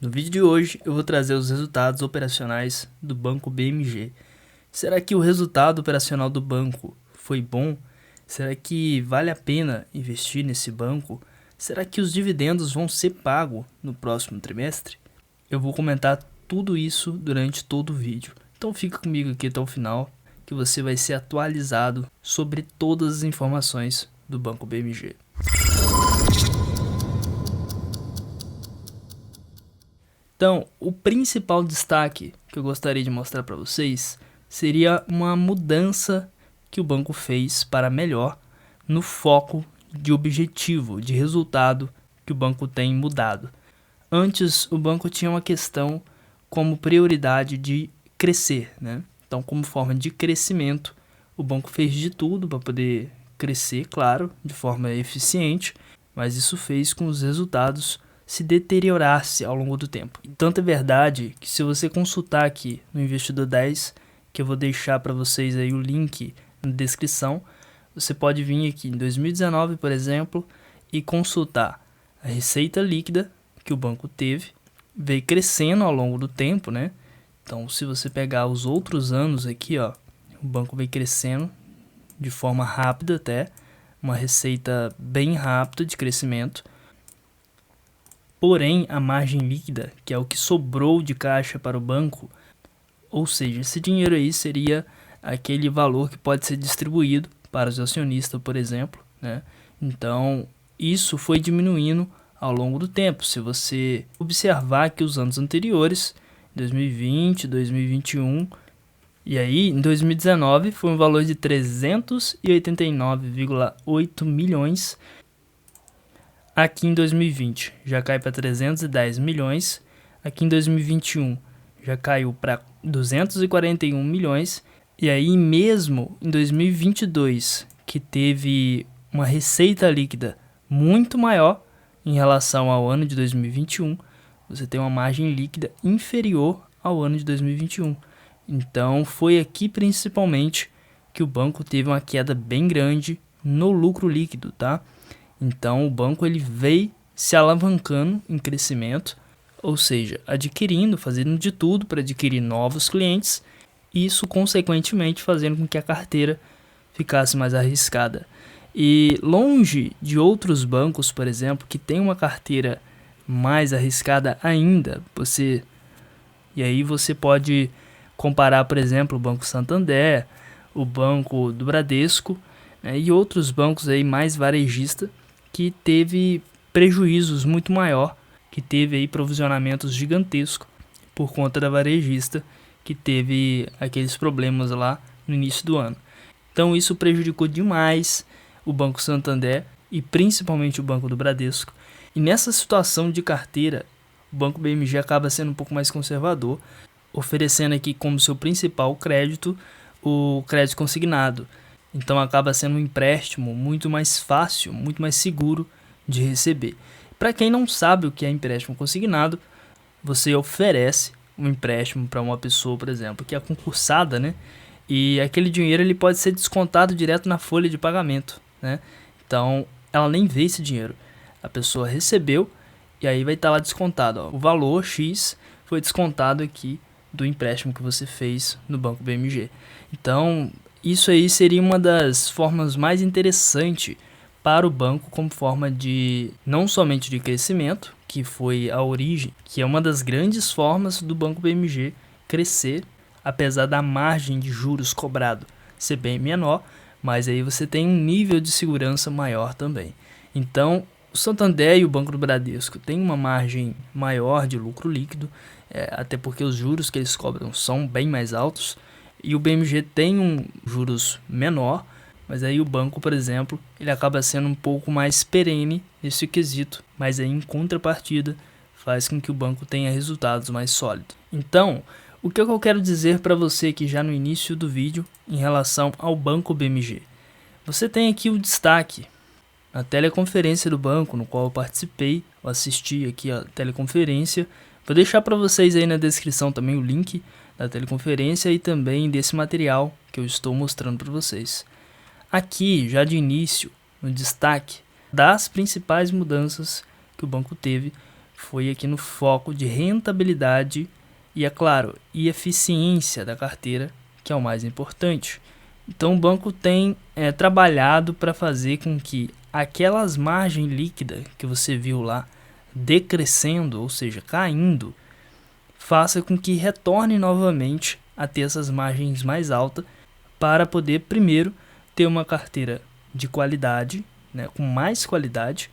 No vídeo de hoje eu vou trazer os resultados operacionais do Banco BMG. Será que o resultado operacional do banco foi bom? Será que vale a pena investir nesse banco? Será que os dividendos vão ser pagos no próximo trimestre? Eu vou comentar tudo isso durante todo o vídeo. Então fica comigo aqui até o final que você vai ser atualizado sobre todas as informações do Banco BMG. Então, o principal destaque que eu gostaria de mostrar para vocês seria uma mudança que o banco fez para melhor no foco de objetivo, de resultado que o banco tem mudado. Antes, o banco tinha uma questão como prioridade de crescer, né? Então, como forma de crescimento, o banco fez de tudo para poder crescer, claro, de forma eficiente, mas isso fez com os resultados se deteriorasse ao longo do tempo. Tanto é verdade que se você consultar aqui no Investidor 10, que eu vou deixar para vocês aí o link na descrição, você pode vir aqui em 2019, por exemplo, e consultar a receita líquida que o banco teve, veio crescendo ao longo do tempo, né? Então, se você pegar os outros anos aqui, ó, o banco veio crescendo de forma rápida até, uma receita bem rápida de crescimento. Porém, a margem líquida, que é o que sobrou de caixa para o banco, ou seja, esse dinheiro aí seria aquele valor que pode ser distribuído para os acionistas, por exemplo, né? Então, isso foi diminuindo ao longo do tempo. Se você observar que os anos anteriores, 2020, 2021, e aí em 2019 foi um valor de 389,8 milhões. Aqui em 2020 já cai para 310 milhões, aqui em 2021 já caiu para 241 milhões, e aí mesmo em 2022, que teve uma receita líquida muito maior em relação ao ano de 2021, você tem uma margem líquida inferior ao ano de 2021. Então foi aqui principalmente que o banco teve uma queda bem grande no lucro líquido, tá? Então o banco ele veio se alavancando em crescimento, ou seja, adquirindo, fazendo de tudo para adquirir novos clientes, e isso consequentemente fazendo com que a carteira ficasse mais arriscada. E longe de outros bancos, por exemplo, que tem uma carteira mais arriscada ainda, e aí você pode comparar, por exemplo, o Banco Santander, o Banco do Bradesco, né, e outros bancos aí mais varejistas, que teve prejuízos muito maior, que teve aí provisionamentos gigantescos por conta da varejista, que teve aqueles problemas lá no início do ano. Então isso prejudicou demais o Banco Santander e principalmente o Banco do Bradesco. E nessa situação de carteira, o Banco BMG acaba sendo um pouco mais conservador, oferecendo aqui como seu principal crédito o crédito consignado. Então acaba sendo um empréstimo muito mais fácil, muito mais seguro de receber. Para quem não sabe o que é empréstimo consignado, você oferece um empréstimo para uma pessoa, por exemplo, que é concursada, né? E aquele dinheiro ele pode ser descontado direto na folha de pagamento, né? Então ela nem vê esse dinheiro. A pessoa recebeu e aí vai estar lá descontado, ó, o valor X foi descontado aqui do empréstimo que você fez no Banco BMG. Então isso aí seria uma das formas mais interessantes para o banco como forma de, não somente de crescimento, que foi a origem, que é uma das grandes formas do Banco BMG crescer, apesar da margem de juros cobrado ser bem menor, mas aí você tem um nível de segurança maior também. Então, o Santander e o Banco do Bradesco têm uma margem maior de lucro líquido, até porque os juros que eles cobram são bem mais altos, e o BMG tem um juros menor, mas aí o banco, por exemplo, ele acaba sendo um pouco mais perene nesse quesito, mas aí em contrapartida faz com que o banco tenha resultados mais sólidos. Então, o que eu quero dizer para você aqui já no início do vídeo em relação ao Banco BMG? Você tem aqui o destaque na teleconferência do banco, no qual eu participei, eu assisti aqui a teleconferência. Vou deixar para vocês aí na descrição também o link da teleconferência e também desse material que eu estou mostrando para vocês. Aqui, já de início, no destaque das principais mudanças que o banco teve, foi aqui no foco de rentabilidade e, é claro, e eficiência da carteira, que é o mais importante. Então o banco tem trabalhado para fazer com que aquelas margens líquidas que você viu lá decrescendo, ou seja, caindo, faça com que retorne novamente a ter essas margens mais altas para poder primeiro ter uma carteira de qualidade, né, com mais qualidade,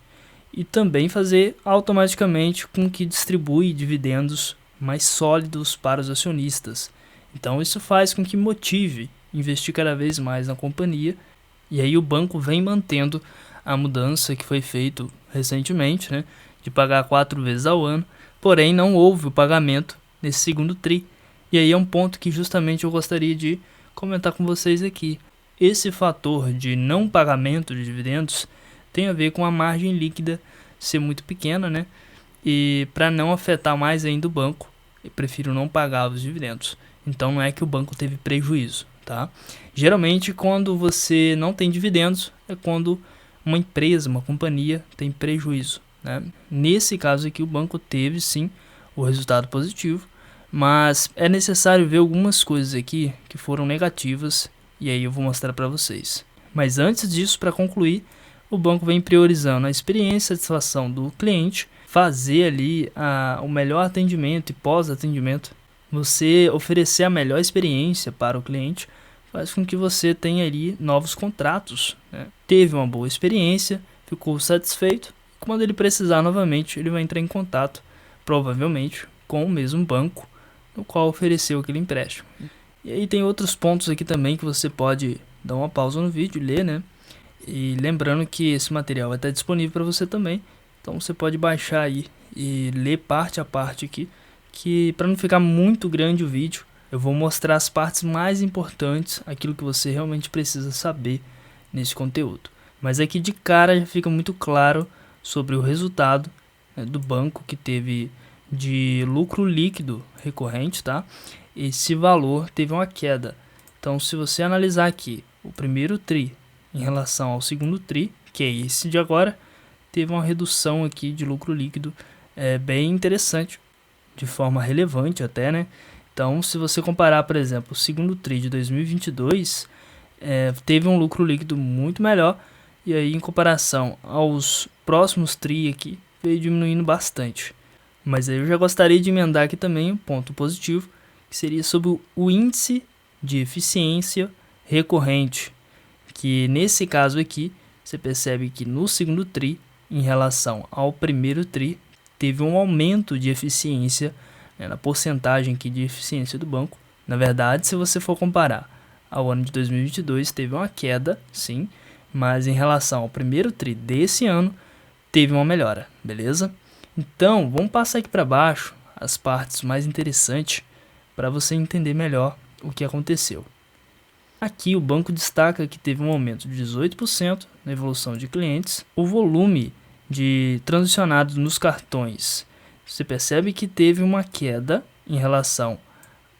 e também fazer automaticamente com que distribui dividendos mais sólidos para os acionistas. Então isso faz com que motive investir cada vez mais na companhia, e aí o banco vem mantendo a mudança que foi feita recentemente, né, de pagar 4 vezes ao ano, porém não houve o pagamento nesse segundo TRI. E aí é um ponto que justamente eu gostaria de comentar com vocês aqui. Esse fator de não pagamento de dividendos tem a ver com a margem líquida ser muito pequena, né? E para não afetar mais ainda o banco, eu prefiro não pagar os dividendos. Então não é que o banco teve prejuízo, tá? Geralmente quando você não tem dividendos é quando uma empresa, uma companhia tem prejuízo, né? Nesse caso aqui o banco teve sim o resultado positivo, mas é necessário ver algumas coisas aqui que foram negativas e aí eu vou mostrar para vocês. Mas antes disso, para concluir, o banco vem priorizando a experiência e satisfação do cliente, fazer ali o melhor atendimento e pós-atendimento. Você oferecer a melhor experiência para o cliente faz com que você tenha ali novos contratos, né? Teve uma boa experiência, ficou satisfeito, quando ele precisar novamente ele vai entrar em contato, provavelmente com o mesmo banco no qual ofereceu aquele empréstimo. E aí tem outros pontos aqui também que você pode dar uma pausa no vídeo e ler, né? E lembrando que esse material vai estar disponível para você também, então você pode baixar aí e ler parte a parte aqui, que para não ficar muito grande o vídeo, eu vou mostrar as partes mais importantes, aquilo que você realmente precisa saber nesse conteúdo. Mas aqui de cara já fica muito claro sobre o resultado, né, do banco, que teve de lucro líquido recorrente, tá? Esse valor teve uma queda. Então se você analisar aqui o primeiro TRI em relação ao segundo TRI, que é esse de agora, teve uma redução aqui de lucro líquido bem interessante, de forma relevante até, né? Então, se você comparar, por exemplo, o segundo TRI de 2022, teve um lucro líquido muito melhor, e aí em comparação aos próximos TRI aqui, veio diminuindo bastante. Mas aí eu já gostaria de emendar aqui também um ponto positivo, que seria sobre o índice de eficiência recorrente, que nesse caso aqui, você percebe que no segundo TRI, em relação ao primeiro TRI, teve um aumento de eficiência, né, na porcentagem aqui de eficiência do banco. Na verdade, se você for comparar ao ano de 2022, teve uma queda, sim, mas em relação ao primeiro TRI desse ano, teve uma melhora, beleza? Então, vamos passar aqui para baixo as partes mais interessantes para você entender melhor o que aconteceu. Aqui o banco destaca que teve um aumento de 18% na evolução de clientes. O volume de transacionados nos cartões, você percebe que teve uma queda em relação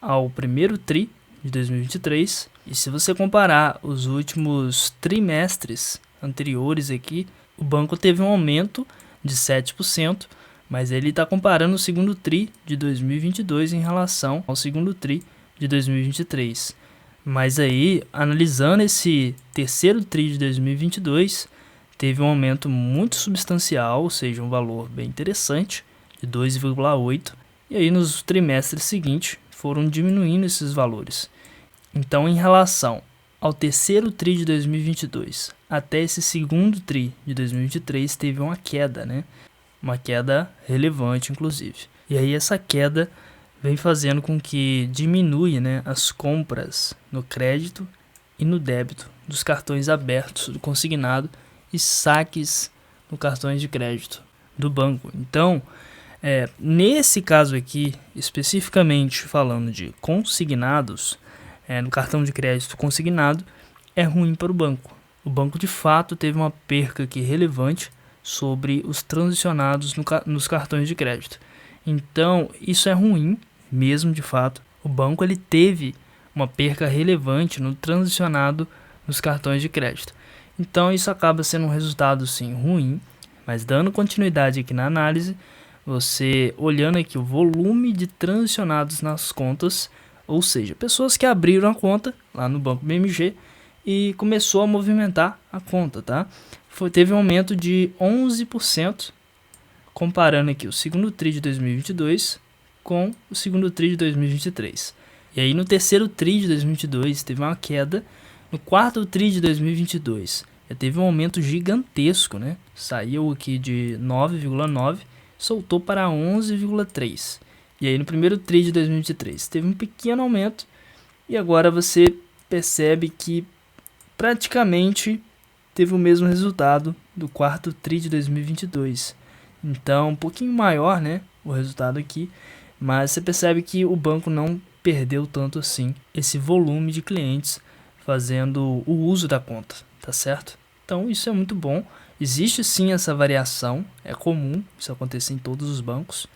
ao primeiro TRI de 2023. E se você comparar os últimos trimestres anteriores aqui, o banco teve um aumento de 7%, mas ele está comparando o segundo TRI de 2022 em relação ao segundo TRI de 2023. Mas aí, analisando esse terceiro TRI de 2022, teve um aumento muito substancial, ou seja, um valor bem interessante, de 2,8%. E aí, nos trimestres seguintes, foram diminuindo esses valores. Então, em relação ao terceiro TRI de 2022 até esse segundo TRI de 2023, teve uma queda, né? Uma queda relevante, inclusive. E aí, essa queda vem fazendo com que diminua, né, as compras no crédito e no débito dos cartões abertos do consignado e saques no cartões de crédito do banco. Então, nesse caso aqui, especificamente falando de consignados, no cartão de crédito consignado, é ruim para o banco. O banco de fato teve uma perca aqui relevante sobre os transacionados nos cartões de crédito. Então, isso é ruim mesmo, de fato. O banco ele teve uma perca relevante no transacionado nos cartões de crédito. Então, isso acaba sendo um resultado sim ruim, mas dando continuidade aqui na análise, você olhando aqui o volume de transacionados nas contas, ou seja, pessoas que abriram a conta lá no Banco BMG e começou a movimentar a conta, tá? Teve um aumento de 11%, comparando aqui o segundo TRI de 2022 com o segundo TRI de 2023. E aí no terceiro TRI de 2022 teve uma queda, no quarto TRI de 2022 já teve um aumento gigantesco, né? Saiu aqui de 9,9, soltou para 11,3. E aí no primeiro TRI de 2023 teve um pequeno aumento e agora você percebe que praticamente teve o mesmo resultado do quarto TRI de 2022. Então, um pouquinho maior, né, o resultado aqui, mas você percebe que o banco não perdeu tanto assim esse volume de clientes fazendo o uso da conta, tá certo? Então, isso é muito bom. Existe sim essa variação, é comum isso acontecer em todos os bancos.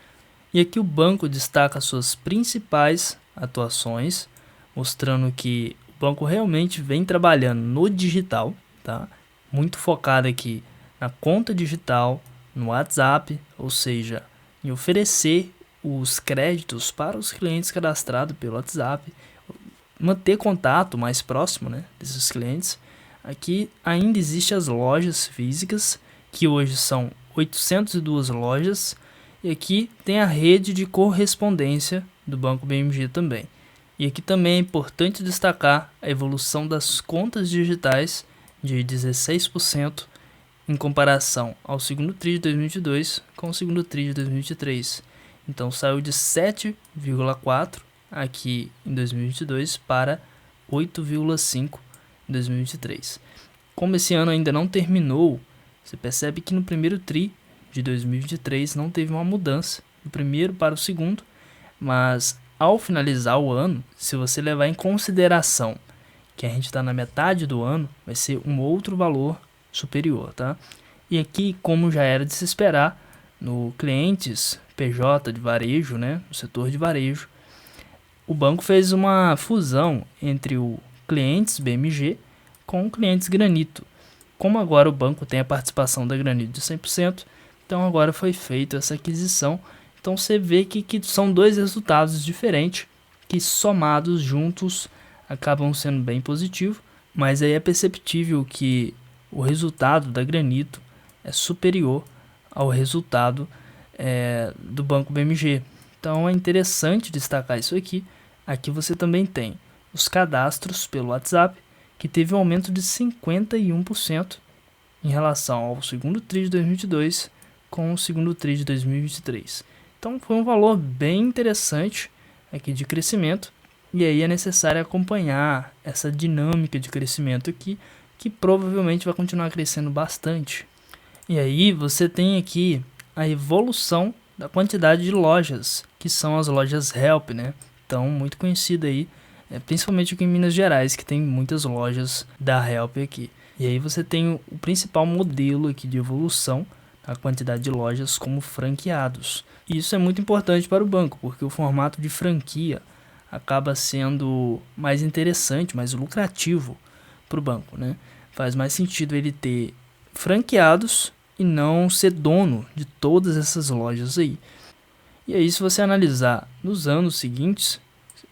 E aqui o banco destaca suas principais atuações, mostrando que o banco realmente vem trabalhando no digital, tá? Muito focado aqui na conta digital, no WhatsApp, ou seja, em oferecer os créditos para os clientes cadastrados pelo WhatsApp, manter contato mais próximo, né, desses clientes. Aqui ainda existem as lojas físicas, que hoje são 802 lojas, e aqui tem a rede de correspondência do Banco BMG também. E aqui também é importante destacar a evolução das contas digitais de 16% em comparação ao segundo TRI de 2022 com o segundo TRI de 2023. Então saiu de 7,4 aqui em 2022 para 8,5 em 2023. Como esse ano ainda não terminou, você percebe que no primeiro TRI de 2023 não teve uma mudança do primeiro para o segundo, mas ao finalizar o ano, se você levar em consideração que a gente está na metade do ano, vai ser um outro valor superior, tá? E aqui, como já era de se esperar, no clientes PJ de varejo, né, no setor de varejo, o banco fez uma fusão entre o clientes BMG com o clientes Granito. Como agora o banco tem a participação da Granito de 100%, então agora foi feita essa aquisição. Então você vê que são dois resultados diferentes que somados juntos acabam sendo bem positivo, mas aí é perceptível que o resultado da Granito é superior ao resultado do Banco BMG. Então é interessante destacar isso aqui. Aqui você também tem os cadastros pelo WhatsApp, que teve um aumento de 51% em relação ao segundo TRI de 2022 com o segundo TRI de 2023. Então foi um valor bem interessante aqui de crescimento, e aí é necessário acompanhar essa dinâmica de crescimento aqui, que provavelmente vai continuar crescendo bastante. E aí você tem aqui a evolução da quantidade de lojas, que são as lojas Help, né? Então, muito conhecida aí, principalmente aqui em Minas Gerais, que tem muitas lojas da Help aqui. E aí você tem o principal modelo aqui de evolução, a quantidade de lojas como franqueados. E isso é muito importante para o banco, porque o formato de franquia acaba sendo mais interessante, mais lucrativo para o banco, né? Faz mais sentido ele ter franqueados e não ser dono de todas essas lojas aí. E aí, se você analisar nos anos seguintes,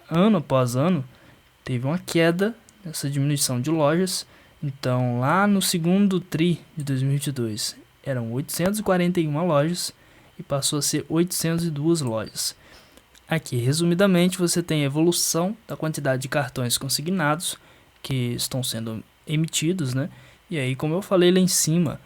ano após ano, teve uma queda nessa diminuição de lojas. Então, lá no segundo TRI de 2022, eram 841 lojas e passou a ser 802 lojas. Aqui, resumidamente, você tem a evolução da quantidade de cartões consignados que estão sendo emitidos, né? E aí, como eu falei lá em cima,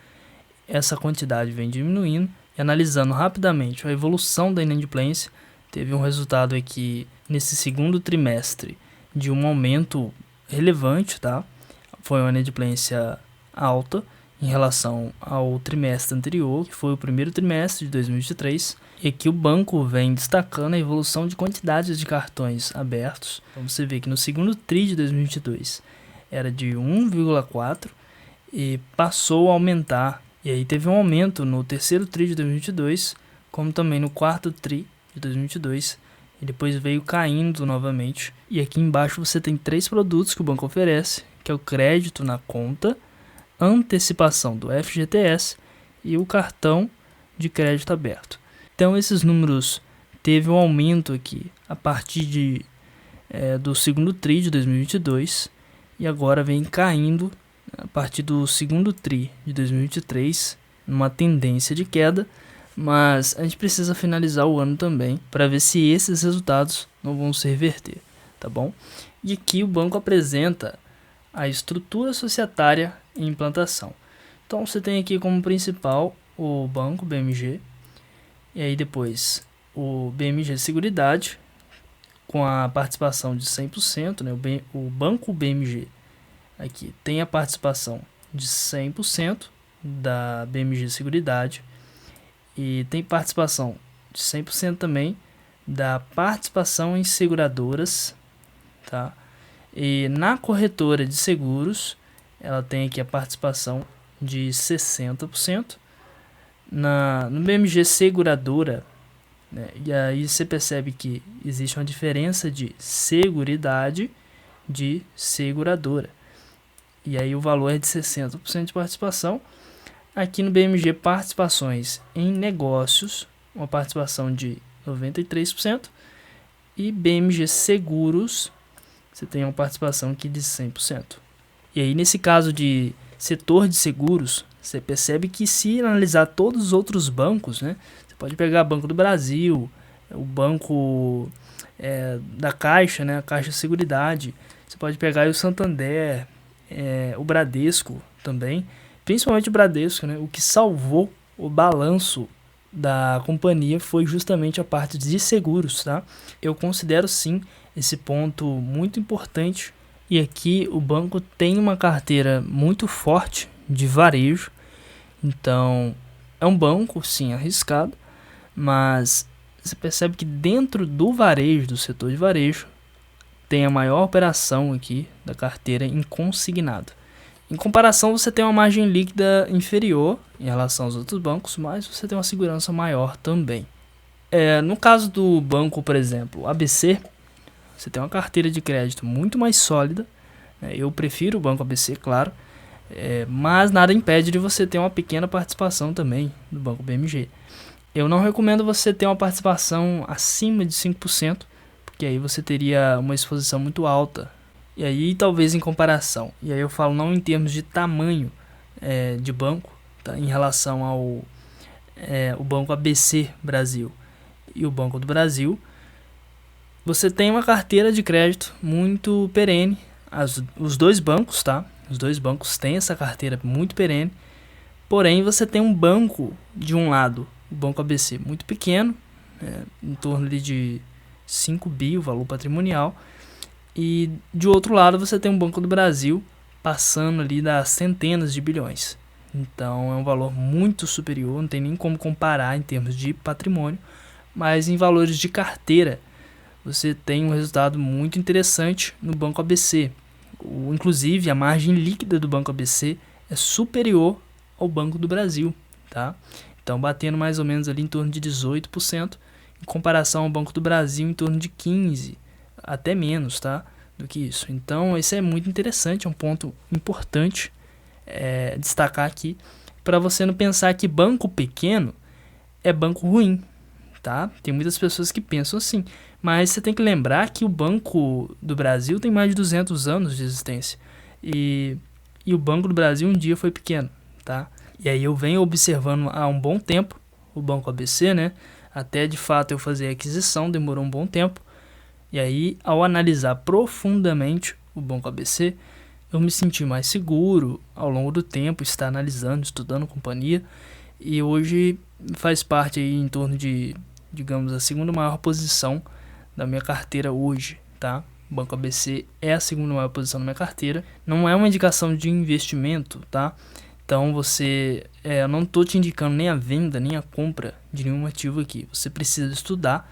essa quantidade vem diminuindo. E analisando rapidamente a evolução da inadimplência, teve um resultado aqui nesse segundo trimestre de um aumento relevante, tá? Foi uma inadimplência alta em relação ao trimestre anterior, que foi o primeiro trimestre de 2023, e aqui o banco vem destacando a evolução de quantidades de cartões abertos. Então você vê que no segundo TRI de 2022 era de 1,4 e passou a aumentar. E aí teve um aumento no terceiro TRI de 2022, como também no quarto TRI de 2022, e depois veio caindo novamente. E aqui embaixo você tem 3 produtos que o banco oferece, que é o crédito na conta, antecipação do FGTS e o cartão de crédito aberto. Então esses números teve um aumento aqui a partir do segundo TRI de 2022 e agora vem caindo a partir do segundo TRI de 2023, numa tendência de queda, mas a gente precisa finalizar o ano também para ver se esses resultados não vão se reverter, tá bom? E aqui o banco apresenta a estrutura societária em implantação. Então você tem aqui como principal o banco BMG, e aí depois o BMG Seguridade, com a participação de 100%, né? O banco BMG aqui tem a participação de 100% da BMG Seguridade e tem participação de 100% também da participação em seguradoras, tá? E na corretora de seguros, ela tem aqui a participação de 60%. No BMG Seguradora, né? E aí você percebe que existe uma diferença de seguridade de seguradora. E aí o valor é de 60% de participação. Aqui no BMG Participações em Negócios, uma participação de 93%. E BMG Seguros, você tem uma participação aqui de 100%. E aí nesse caso de setor de seguros, você percebe que se analisar todos os outros bancos, né, você pode pegar o Banco do Brasil, o banco da Caixa, né, a Caixa Seguridade, você pode pegar o Santander, o Bradesco também, principalmente o Bradesco, né, o que salvou o balanço da companhia foi justamente a parte de seguros, tá? Eu considero sim esse ponto muito importante. E aqui o banco tem uma carteira muito forte de varejo, então é um banco sim arriscado, mas você percebe que dentro do varejo, do setor de varejo, tem a maior operação aqui da carteira em consignado. Em comparação, você tem uma margem líquida inferior em relação aos outros bancos, mas você tem uma segurança maior também. No caso do banco, por exemplo, ABC, você tem uma carteira de crédito muito mais sólida. Eu prefiro o banco ABC, claro, mas nada impede de você ter uma pequena participação também do banco BMG. Eu não recomendo você ter uma participação acima de 5%, porque aí você teria uma exposição muito alta. E aí talvez em comparação, e aí eu falo não em termos de tamanho de banco, tá? Em relação ao o Banco ABC Brasil e o Banco do Brasil, você tem uma carteira de crédito muito perene. Os dois bancos, tá? Os dois bancos têm essa carteira muito perene, porém você tem um banco de um lado, o Banco ABC, muito pequeno, em torno ali de 5 bi o valor patrimonial, e de outro lado você tem um Banco do Brasil passando ali das centenas de bilhões. Então é um valor muito superior, não tem nem como comparar em termos de patrimônio, mas em valores de carteira você tem um resultado muito interessante no Banco ABC. Inclusive a margem líquida do Banco ABC é superior ao Banco do Brasil, tá? Então batendo mais ou menos ali em torno de 18%, em comparação ao Banco do Brasil em torno de 15%, até menos, tá? Do que isso. Então esse é muito interessante, é um ponto importante destacar aqui, para você não pensar que banco pequeno é banco ruim, tá? Tem muitas pessoas que pensam assim, mas você tem que lembrar que o Banco do Brasil tem mais de 200 anos de existência, e o Banco do Brasil um dia foi pequeno, tá? E aí eu venho observando há um bom tempo o Banco ABC, né? Até de fato eu fazer a aquisição demorou um bom tempo. E aí, ao analisar profundamente o Banco ABC, eu me senti mais seguro ao longo do tempo, estar analisando, estudando a companhia, e hoje faz parte aí em torno de, digamos, a segunda maior posição da minha carteira hoje, tá? O Banco ABC é a segunda maior posição da minha carteira. Não é uma indicação de investimento, tá? Então eu não estou te indicando nem a venda, nem a compra de nenhum ativo aqui. Você precisa estudar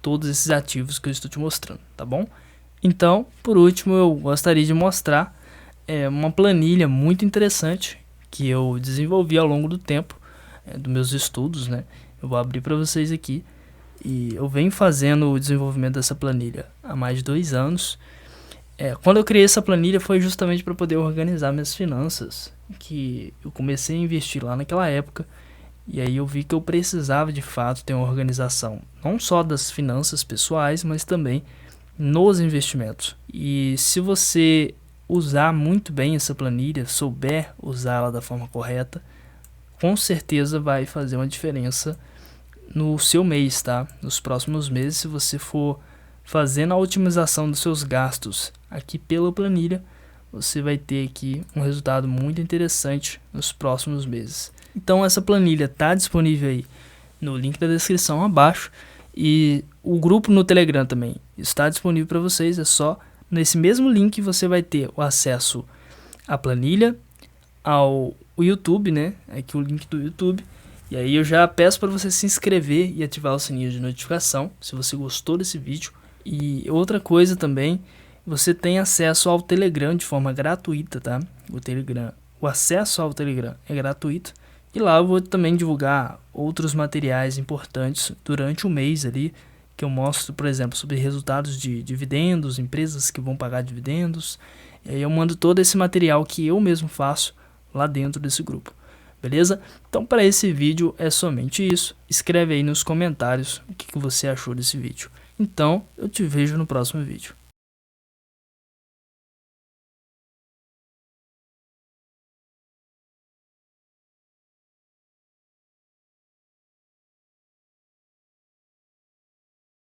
todos esses ativos que eu estou te mostrando, tá bom? Então, por último, eu gostaria de mostrar uma planilha muito interessante que eu desenvolvi ao longo do tempo, dos meus estudos, né? Eu vou abrir para vocês aqui, e eu venho fazendo o desenvolvimento dessa planilha há mais de 2 anos. Quando eu criei essa planilha foi justamente para poder organizar minhas finanças, que eu comecei a investir lá naquela época, E aí eu vi que eu precisava de fato ter uma organização, não só das finanças pessoais, mas também nos investimentos. E se você usar muito bem essa planilha, souber usá-la da forma correta, com certeza vai fazer uma diferença no seu mês, tá? Nos próximos meses, se você for fazendo a otimização dos seus gastos aqui pela planilha, você vai ter aqui um resultado muito interessante nos próximos meses. Então essa planilha está disponível aí no link da descrição abaixo, e o grupo no Telegram também está disponível para vocês. É só nesse mesmo link você vai ter o acesso à planilha, ao YouTube, né? Aqui o link do YouTube. E aí eu já peço para você se inscrever e ativar o sininho de notificação se você gostou desse vídeo. E outra coisa também, você tem acesso ao Telegram de forma gratuita, tá? O acesso ao Telegram é gratuito. E lá eu vou também divulgar outros materiais importantes durante o mês ali, que eu mostro, por exemplo, sobre resultados de dividendos, empresas que vão pagar dividendos. E aí eu mando todo esse material que eu mesmo faço lá dentro desse grupo. Beleza? Então para esse vídeo é somente isso. Escreve aí nos comentários o que você achou desse vídeo. Então eu te vejo no próximo vídeo.